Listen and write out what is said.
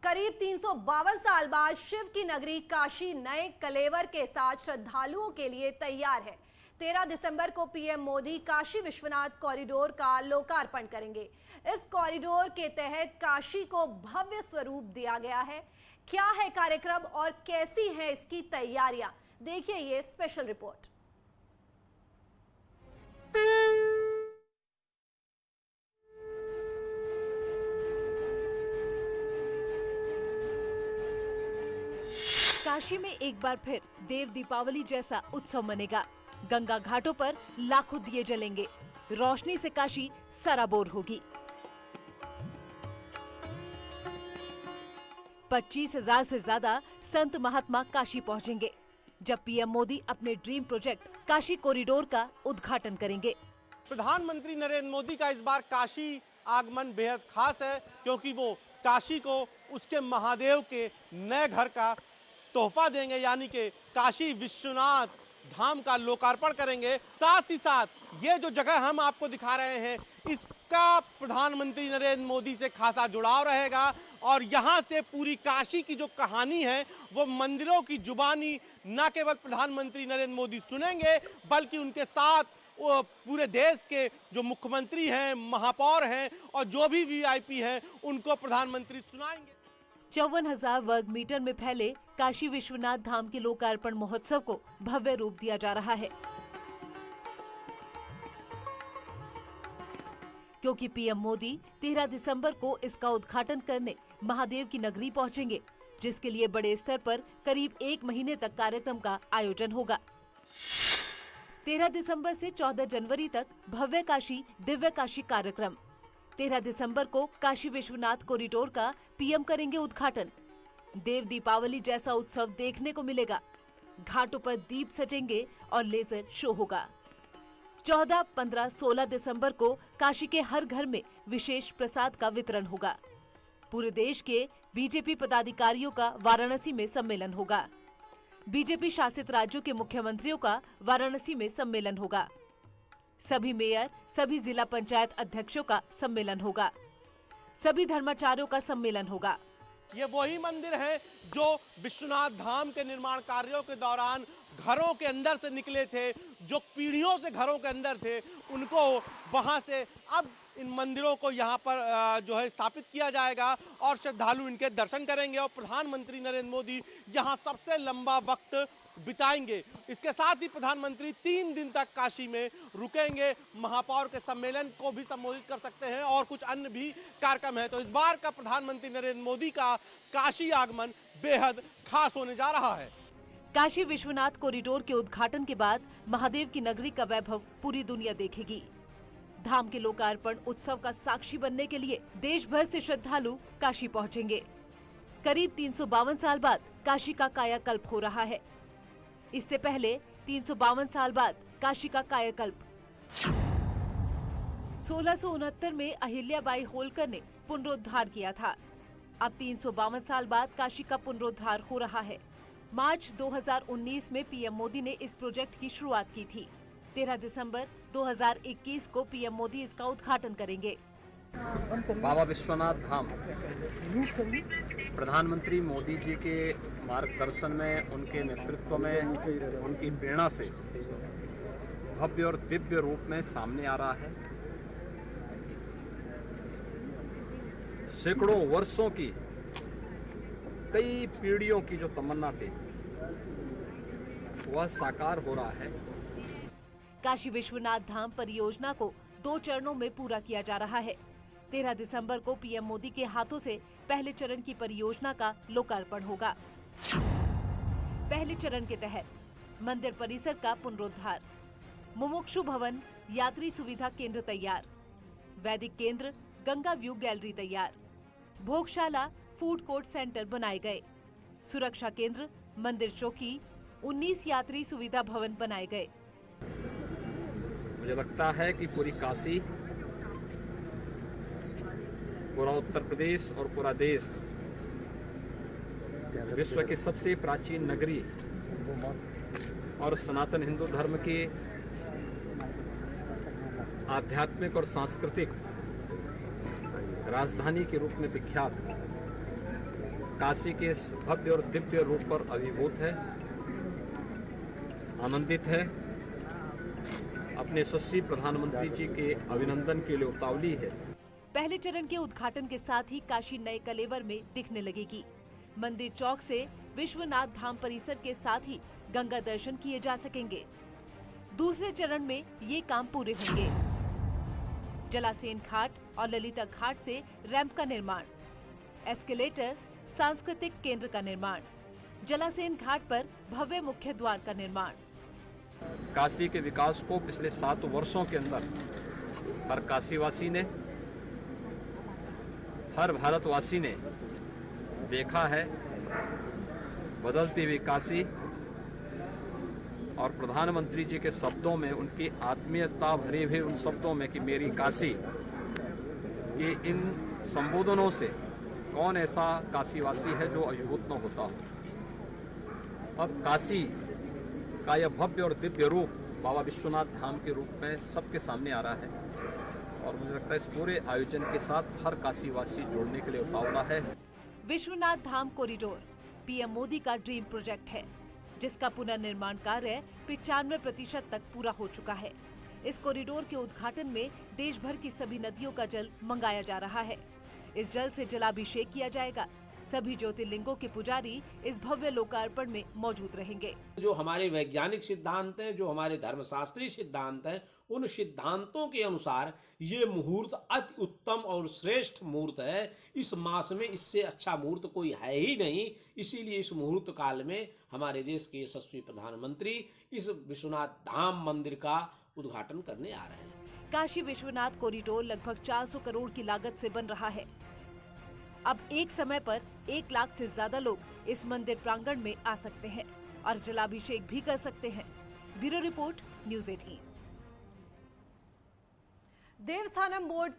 करीब 352 साल बाद शिव की नगरी काशी नए कलेवर के साथ श्रद्धालुओं के लिए तैयार है। 13 दिसंबर को पीएम मोदी काशी विश्वनाथ कॉरिडोर का लोकार्पण करेंगे। इस कॉरिडोर के तहत काशी को भव्य स्वरूप दिया गया है। क्या है कार्यक्रम और कैसी है इसकी तैयारियां, देखिए ये स्पेशल रिपोर्ट। काशी में एक बार फिर देव दीपावली जैसा उत्सव मनेगा। गंगा घाटों पर लाखों दिए जलेंगे, रोशनी से काशी सराबोर होगी। 25,000 से ज्यादा संत महात्मा काशी पहुंचेंगे जब पीएम मोदी अपने ड्रीम प्रोजेक्ट काशी कॉरिडोर का उद्घाटन करेंगे। प्रधानमंत्री नरेंद्र मोदी का इस बार काशी आगमन बेहद खास है, क्योंकि वो काशी को उसके महादेव के नए घर का तोहफा देंगे, यानी कि काशी विश्वनाथ धाम का लोकार्पण करेंगे। साथ ही साथ ये जो जगह हम आपको दिखा रहे हैं, इसका प्रधानमंत्री नरेंद्र मोदी से खासा जुड़ाव रहेगा और यहाँ से पूरी काशी की जो कहानी है वो मंदिरों की जुबानी न केवल प्रधानमंत्री नरेंद्र मोदी सुनेंगे, बल्कि उनके साथ पूरे देश के जो मुख्यमंत्री हैं, महापौर हैं और जो भी वीआईपी हैं, उनको प्रधानमंत्री सुनाएंगे। 54,000 वर्ग मीटर में फैले काशी विश्वनाथ धाम के लोकार्पण महोत्सव को भव्य रूप दिया जा रहा है, क्योंकि पीएम मोदी 13 दिसंबर को इसका उद्घाटन करने महादेव की नगरी पहुंचेंगे, जिसके लिए बड़े स्तर पर करीब 1 महीने तक कार्यक्रम का आयोजन होगा। 13 दिसंबर से 14 जनवरी तक भव्य काशी दिव्य काशी कार्यक्रम। 13 दिसंबर को काशी विश्वनाथ कॉरिडोर का पीएम करेंगे उद्घाटन। देव दीपावली जैसा उत्सव देखने को मिलेगा। घाटों पर दीप सजेंगे और लेजर शो होगा। 14, 15, 16 दिसंबर को काशी के हर घर में विशेष प्रसाद का वितरण होगा। पूरे देश के बीजेपी पदाधिकारियों का वाराणसी में सम्मेलन होगा। बीजेपी शासित राज्यों के मुख्यमंत्रियों का वाराणसी में सम्मेलन होगा। सभी मेयर, सभी जिला पंचायत अध्यक्षों का सम्मेलन होगा। सभी धर्माचार्यों का सम्मेलन होगा। ये वही मंदिर है जो विश्वनाथ धाम के निर्माण कार्यों के दौरान घरों के अंदर से निकले थे, जो पीढ़ियों से घरों के अंदर थे, उनको वहां से अब इन मंदिरों को यहाँ पर जो है स्थापित किया जाएगा और श्रद्धालु इनके दर्शन करेंगे और प्रधानमंत्री नरेंद्र मोदी यहाँ सबसे लंबा वक्त बिताएंगे। इसके साथ ही प्रधानमंत्री 3 दिन तक काशी में रुकेंगे। महापौर के सम्मेलन को भी संबोधित कर सकते हैं और कुछ अन्य भी कार्यक्रम है। तो इस बार का प्रधानमंत्री नरेंद्र मोदी का काशी आगमन बेहद खास होने जा रहा है। काशी विश्वनाथ कॉरिडोर के उद्घाटन के बाद महादेव की नगरी का वैभव पूरी दुनिया देखेगी। धाम के लोकार्पण उत्सव का साक्षी बनने के लिए देश भर से श्रद्धालु काशी पहुंचेंगे। करीब 352 साल बाद काशी का कायाकल्प हो रहा है। इससे पहले 352 साल बाद काशी का कायाकल्प 1669 में अहिल्याबाई होलकर ने पुनरुद्धार किया था। अब 352 साल बाद काशी का पुनरुद्धार हो रहा है। मार्च 2019 में पीएम मोदी ने इस प्रोजेक्ट की शुरुआत की थी। 13 दिसंबर 2021 को पीएम मोदी इसका उद्घाटन करेंगे। बाबा विश्वनाथ धाम प्रधानमंत्री मोदी जी के मार्गदर्शन में, उनके नेतृत्व में, उनकी प्रेरणा से भव्य और दिव्य रूप में सामने आ रहा है। सैकड़ों वर्षों की, कई पीढ़ियों की जो तमन्ना थी वह साकार हो रहा है। काशी विश्वनाथ धाम परियोजना को 2 चरणों में पूरा किया जा रहा है। 13 दिसंबर को पीएम मोदी के हाथों से पहले चरण की परियोजना का लोकार्पण होगा। पहले चरण के तहत मंदिर परिसर का पुनरुद्धार, मुमुक्षु भवन, यात्री सुविधा केंद्र तैयार, वैदिक केंद्र, गंगा व्यू गैलरी तैयार, भोगशाला, फूड कोर्ट सेंटर बनाए गए, सुरक्षा केंद्र, मंदिर चौकी, 19 यात्री सुविधा भवन बनाए गए। मुझे लगता है कि पूरी काशी, पूरा उत्तर प्रदेश और पूरा देश विश्व की सबसे प्राचीन नगरी और सनातन हिंदू धर्म की आध्यात्मिक और सांस्कृतिक राजधानी के रूप में विख्यात काशी के इस भव्य और दिव्य रूप पर अभिभूत है, आनंदित है, अपने यशस्वी प्रधानमंत्री जी के अभिनंदन के लिए उतावली है। पहले चरण के उद्घाटन के साथ ही काशी नए कलेवर में दिखने लगेगी। मंदिर चौक से विश्वनाथ धाम परिसर के साथ ही गंगा दर्शन किए जा सकेंगे। दूसरे चरण में ये काम पूरे होंगे। जलासेन घाट और ललिता घाट से रैंप का निर्माण, एस्केलेटर, सांस्कृतिक केंद्र का निर्माण, जलासेन घाट पर भव्य मुख्य द्वार का निर्माण। काशी के विकास को पिछले 7 वर्षों के अंदर हर काशीवासी ने, हर भारतवासी ने देखा है। बदलती हुई काशी और प्रधानमंत्री जी के शब्दों में, उनकी आत्मीयता भरे हुए उन शब्दों में कि मेरी काशी, कि इन संबोधनों से कौन ऐसा काशीवासी है जो अभिभूत न होता हो। अब काशी का यह भव्य और दिव्य रूप बाबा विश्वनाथ धाम के रूप में सबके सामने आ रहा है और मुझे लगता है इस पूरे आयोजन के साथ हर काशीवासी जोड़ने के लिए उतावला है। विश्वनाथ धाम कॉरिडोर पीएम मोदी का ड्रीम प्रोजेक्ट है, जिसका पुनर्निर्माण कार्य 95% तक पूरा हो चुका है। इस कॉरिडोर के उद्घाटन में देश भर की सभी नदियों का जल मंगाया जा रहा है। इस जल से जलाभिषेक किया जाएगा। सभी ज्योतिर्लिंगों के पुजारी इस भव्य लोकार्पण में मौजूद रहेंगे। जो हमारे वैज्ञानिक सिद्धांत हैं, जो हमारे धर्मशास्त्रीय सिद्धांत हैं, उन सिद्धांतों के अनुसार ये मुहूर्त अति उत्तम और श्रेष्ठ मुहूर्त है। इस मास में इससे अच्छा मुहूर्त कोई है ही नहीं। इसीलिए इस मुहूर्त काल में हमारे देश के यशस्वी प्रधानमंत्री इस विश्वनाथ धाम मंदिर का उद्घाटन करने आ रहे हैं। काशी विश्वनाथ कॉरिडोर लगभग 400 करोड़ की लागत से बन रहा है। अब एक समय पर 1 लाख से ज्यादा लोग इस मंदिर प्रांगण में आ सकते हैं और जलाभिषेक भी कर सकते हैं। Bureau report, news 18। Devasthanam board को